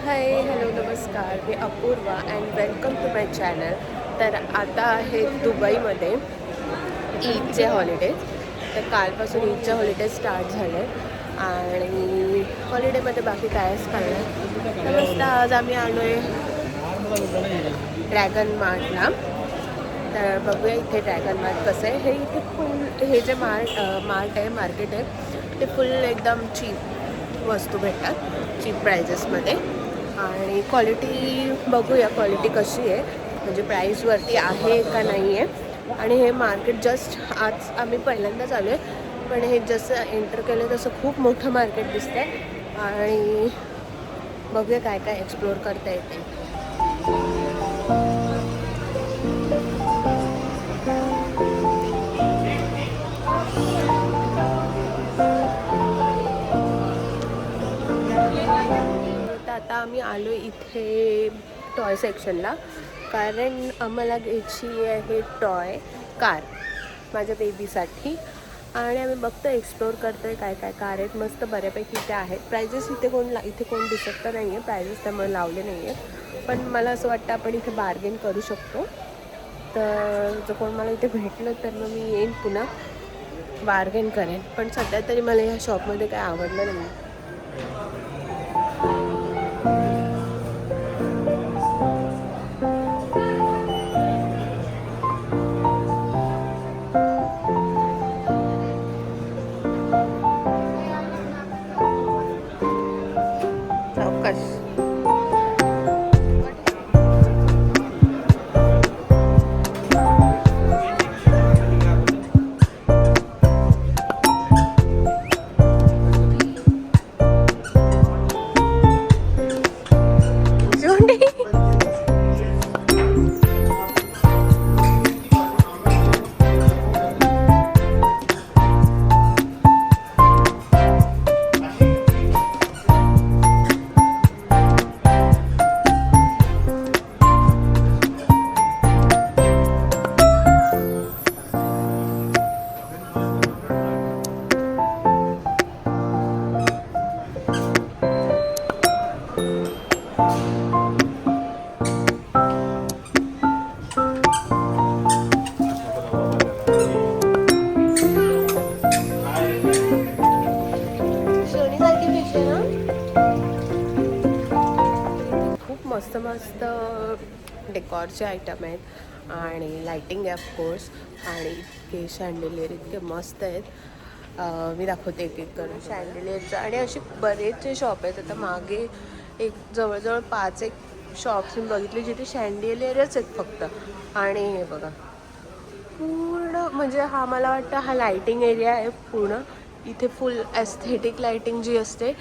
हाय hello नमस्कार, मी Apurva and welcome to my channel. तर आता आहे दुबईमध्ये ईदचे हॉलिडेज. तर कालपासून ईदचे हॉलिडेज स्टार्ट झाले आणि हॉलिडेमध्ये बाकी कायच करणार. तर मस्त आज आम्ही आलो आहे ड्रॅगन मार्टला. तर बघूया इथे ड्रॅगन मार्ट कसं आहे. हे इथे फुल हे जे मार्ट आहे मार्केट आहे ते फुल एकदम चीप वस्तू भेटतात, चीप प्रायजेसमध्ये. आणि क्वालिटी बघूया क्वालिटी कशी आहे, म्हणजे प्राईसवरती आहे का नाही आहे. आणि हे मार्केट जस्ट आज आम्ही पहिल्यांदाच आलो आहे, पण हे जसं एंटर केलं तसं खूप मोठं मार्केट दिसतं आहे. आणि बघूया काय काय एक्सप्लोअर करता येते. तर आता आम्ही आलो इथे टॉय सेक्शनला, कारण आम्हाला घ्यायची आहे टॉय कार माझ्या बेबीसाठी. आणि आम्ही बघतो एक्सप्लोअर करतो आहे काय काय कार आहेत. मस्त बऱ्यापैकी इथे आहेत. प्रायजेस इथे कोण दिसत तर नाही आहे, प्रायजेस त्यामुळे लावले नाही आहे. पण मला असं वाटतं आपण इथे बार्गेन करू शकतो. तर जर कोण मला इथे भेटलं तर मग मी येईन पुन्हा बार्गेन करेन. पण सध्या तरी मला ह्या शॉपमध्ये काय आवडलं नाही. चौकश मस्त मस्त डेकॉरचे आयटम आहेत आणि लाईटिंग आहे ऑफकोर्स. आणि इतके शँडेलियर इतके मस्त आहेत. मी दाखवते एक एक करून शँडेलियरचं. आणि असे बरेचसे शॉप आहेत. आता मागे एक जवळजवळ 5 शॉप्स मी बघितले जिथे शँडेलियरच आहेत फक्त. आणि हे बघा पूर्ण, म्हणजे हा मला वाटतं हा लाईटिंग एरिया आहे पूर्ण. इथे फुल एस्थेटिक लाईटिंग जी असते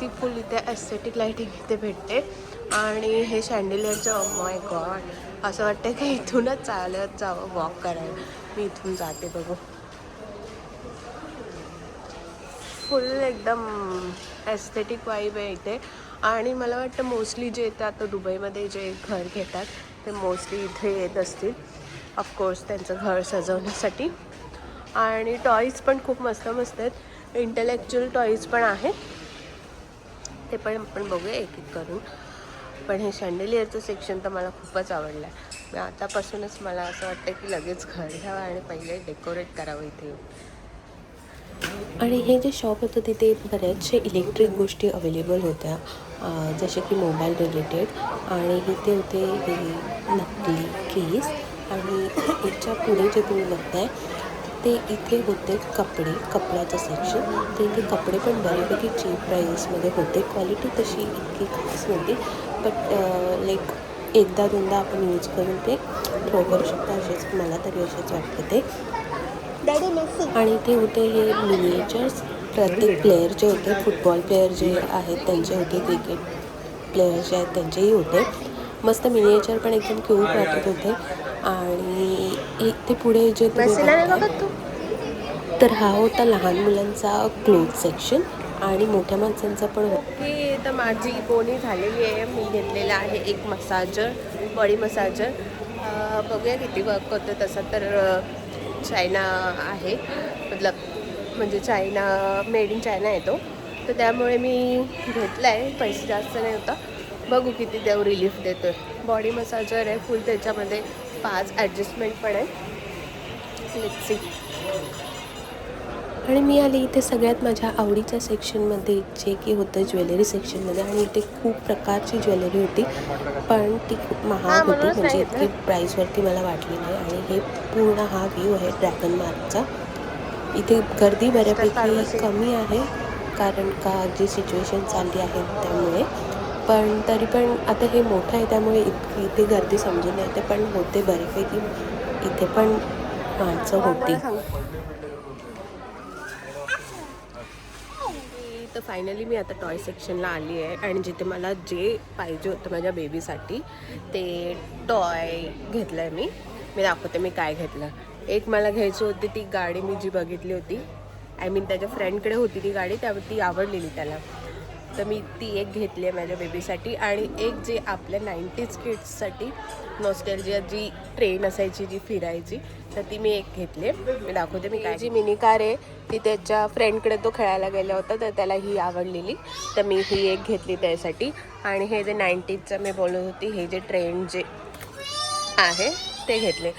ती फुल इथे एस्थेटिक लाईटिंग इथे भेटते. आणि हे शँडेलियरचं माय गॉड असं वाटतं की इथूनच चालत जावं वॉक करायला. मी इथून जाते बघू. फुल एकदम एस्थेटिक वाईब आहे इथे. आणि मला वाटतं मोस्टली जे येतं आता दुबईमध्ये जे घर घेतात ते मोस्टली इथे येत असतील ऑफकोर्स त्यांचं घर सजवण्यासाठी. आणि टॉईज पण खूप मस्त मस्त आहेत. इंटेलेक्च्युअल टॉईज पण आहेत, ते पण आपण बघूया एक एक करून. पण हे शँडेलियरचं सेक्शन तर मला खूपच आवडलं आहे. आतापासूनच मला असं वाटतं की लगेच घर घ्यावं आणि पहिले डेकोरेट करावं इथे. आणि हे जे शॉप होतं तिथे बऱ्याचशा इलेक्ट्रिक गोष्टी अवेलेबल होत्या, जसे की मोबाईल रिलेटेड. आणि इथे होते हे नकली केस. आणि याच्या पुढे जे तुम्ही बघताय ते इथे होते कपड्याचं सेक्शन. तर इथे कपडे पण बऱ्यापैकी चीप प्राईसमध्ये होते. क्वालिटी तशी इतकी खास नव्हती, बट लाईक एकदा दोनदा आपण यूज करून ते थ्रो करू शकतो, असेच मला तरी असेच वाटते ते. आणि ते होते हे मिनिएचर्स. प्रत्येक प्लेयर जे होते, फुटबॉल प्लेयर जे आहेत त्यांचे होते, क्रिकेट प्लेयर जे आहेत त्यांचेही होते. मस्त मिनिएचर पण एकदम क्यूट वाटत होते. आणि इथे पुढे जे तुम्ही बघताय तर हा होता लहान मुलांचा क्लोथ सेक्शन. आणि मोठ्या माणसांचा पण होता. ओके, तर माझी बोनी झालेली आहे. मी घेतलेला आहे एक मसाजर, बॉडी मसाजर. बघूया किती वर्क करतो. तसा तर चायना आहे, म्हणजे चायना, मेड इन चायना आहे तो. तर त्यामुळे मी घेतला आहे. पैसे जास्त नाही होता बघू किती देव रिलीफ देतोय. बॉडी मसाजर आहे फुल, त्याच्यामध्ये 5 ॲडजस्टमेंट पण आहे. Let's see. आणि मी आले इथे सगळ्यात माझ्या आवडीच्या सेक्शनमध्ये, जे की होतं ज्वेलरी सेक्शनमध्ये. आणि इथे खूप प्रकारची ज्वेलरी होती, पण ती खूप महाग होती, म्हणूनच म्हणजे नाही इतकी प्राईसवरती मला वाटली नाही. आणि हे पूर्ण हा व्ह्यू आहे ड्रॅगन मार्कचा. इथे गर्दी बऱ्यापैकी कमी आहे, कारण का जी सिच्युएशन चालली आहे त्यामुळे. पण तरी पण आता हे मोठं आहे त्यामुळे इथे गर्दी समजून येते, पण होते बऱ्यापैकी इथे पण माणसं होती. तर फायनली मी आता टॉय सेक्शनला आली आहे आणि जिथे मला जे पाहिजे होतं माझ्या बेबीसाठी ते टॉय घेतलं आहे मी दाखवते मी काय घेतलं. एक मला घ्यायची होती ती गाडी, मी जी बघितली होती, आय मीन त्याच्या फ्रेंडकडे होती ती गाडी, त्यावर ती आवडलेली त्याला, तर मी ती एक घेतली आहे माझ्या बेबीसाठी. आणि एक जे आपल्या 90s किड्ससाठी नॉस्टॅल्जिया जी ट्रेन असायची जी फिरायची, तर ती मी एक घेतली आहे. मी दाखवते मी काय. जी मिनी कार आहे ती त्याच्या फ्रेंडकडे तो खेळायला गेला होता, तर त्याला ही आवडलेली, तर मी ही एक घेतली त्यासाठी. आणि हे जे 90sचं मी बोलत होती, हे जे ट्रेंड जे आहे ते घेतले.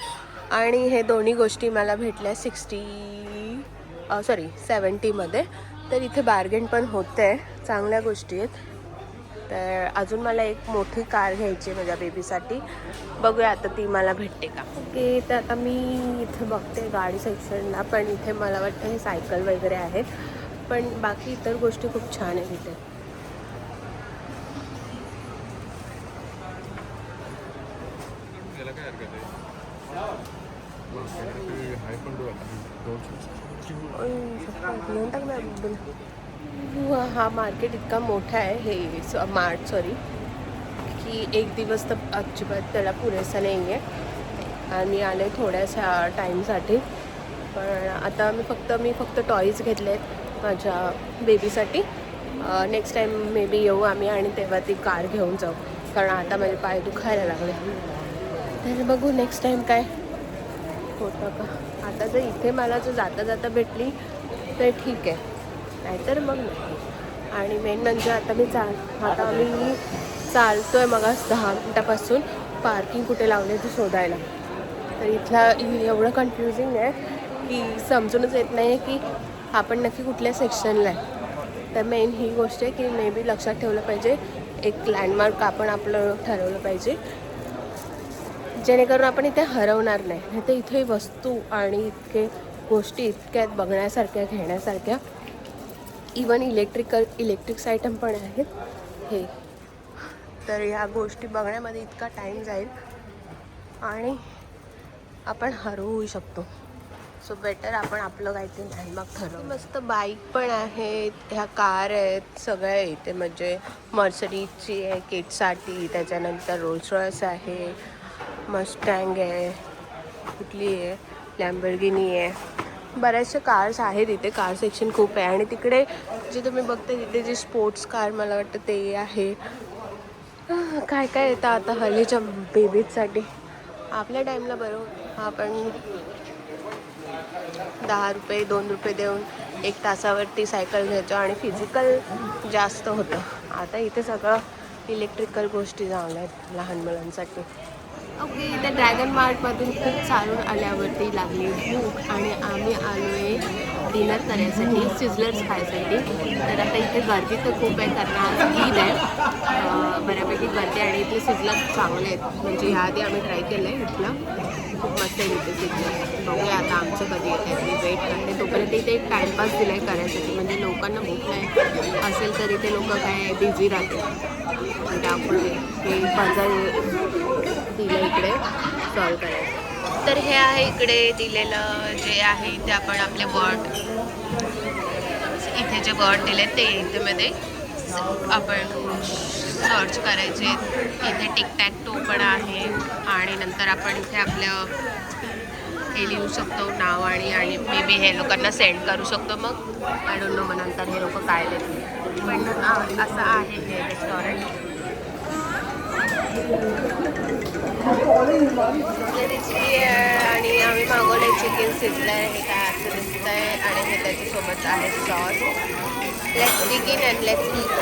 आणि हे दोन्ही गोष्टी मला भेटल्या 70मध्ये. तर इथे बार्गेन पण होतं आहे, चांगल्या गोष्टी आहेत. तर अजून मला एक मोठी कार घ्यायची आहे माझ्या बेबीसाठी, बघूया आता ती मला भेटते का. ओके, तर आता मी इथे बघते गाडी सेक्शनला, पण इथे मला वाटतं हे सायकल वगैरे आहेत, पण बाकी इतर गोष्टी खूप छान आहेत इथे. हा मार्केट इतका मोठा आहे, हे मार्ट की एक दिवस तर अजिबात त्याला पुरेसा नाही आहे. आणि आले थोड्याशा टाईमसाठी, पण आता मी फक्त टॉईज घेतले आहेत माझ्या बेबीसाठी. नेक्स्ट टाईम मे बी येऊ आम्ही आणि तेव्हा ती कार घेऊन जाऊ, कारण आता माझे पाय दुखायला लागले. तर बघू नेक्स्ट टाईम काय होतं का. आता जर इथे मला जर जाता जाता भेटली तर ठीक आहे, नाहीतर मग नाही. आणि मेन म्हणजे आता आम्ही चालतो आहे मग 10 मिनटापासून पार्किंग कुठे लावले ते शोधायला. तर इथला एवढं कन्फ्युजिंग आहे की समजूनच येत नाही की आपण नक्की कुठल्या सेक्शनला आहे. तर मेन ही गोष्ट आहे की मे बी लक्षात ठेवलं पाहिजे, एक लँडमार्क आपण आपलं ठरवलं पाहिजे, जेणेकरून आपण इथे हरवणार नाही. नाही तर इथे वस्तू आणि इतके गोष्टी इतक्यात बघण्यासारख्या, घेण्यासारख्या. इवन इलेक्ट्रिक्स आयटम पण आहेत हे. तर ह्या गोष्टी बघण्यामध्ये इतका टाईम जाईल आणि आपण हरवू शकतो. सो बेटर आपण आपलं काहीतरी लँडमार्क ठरवू. मस्त बाईक पण आहेत, ह्या कार आहेत, सगळ्या इथे. म्हणजे मर्सिडीजची आहे किड्ससाठी, त्याच्यानंतर रोल्स रॉयस आहे, मस्टँग आहे, कुठली आहे, लॅम्बोर्गिनी आहे. बऱ्याचशा कार्स आहेत इथे, कार सेक्शन खूप आहे. आणि तिकडे जे तुम्ही बघता तिथे जे स्पोर्ट्स कार मला वाटतं ते आहे. काय काय येतं आता हल्लीच्या बेबीजसाठी. आपल्या टाईमला बरोबर आपण 10 रुपये 2 रुपये देऊन 1 तासावरती सायकल घ्यायचो आणि फिजिकल जास्त होतं. आता इथे सगळं इलेक्ट्रिकल गोष्टी चांगल्या आहेत लहान मुलांसाठी. ओके, त्या ड्रॅगन मार्टमधून खूप चालून आल्यावरती लागली भूक आणि आम्ही आलो आहे डिनर करण्यासाठी, सिझलर्स खायसाठी. तर आता इथे गर्दी तर खूप आहे, कारण आज ईद आहे, बऱ्यापैकी गर्दी. आणि इथे सिझलर्स चांगले आहेत, म्हणजे ह्याआधी आम्ही ट्राय केलं आहे इथलं, खूप मस्त आहे इथे सिझलर. बघूया आता आमचं कधी येतं आहे, मी वेट करते. तोपर्यंत इथे एक टाईमपास दिला आहे करायसाठी, म्हणजे लोकांना भूक नाही असेल तर इथे लोक काय बिझी राहते. म्हणजे आपण हे पझल दिलं इकडे सॉल्व करायचं. तर हे आहे इकडे दिलेलं जे आहे ते आपण आपले वर्ड, इथे जे वर्ड दिले ते इथे आपण सर्च करायचे. इथे टिकटॅक टो पण आहे आणि नंतर आपण इथे आपलं हे लिहू शकतो नाव आणि मे बी हे लोकांना सेंड करू शकतो. मग आय डोंट नो मग नंतर हे लोक काय देतील, पण असं आहे हे रेस्टॉरंट. आणि आम्ही मागवले चिकन सिझलर, हे काय असं दिसत आहे आणि हे त्याच्यासोबत आहे sauce. Let's begin and let's eat.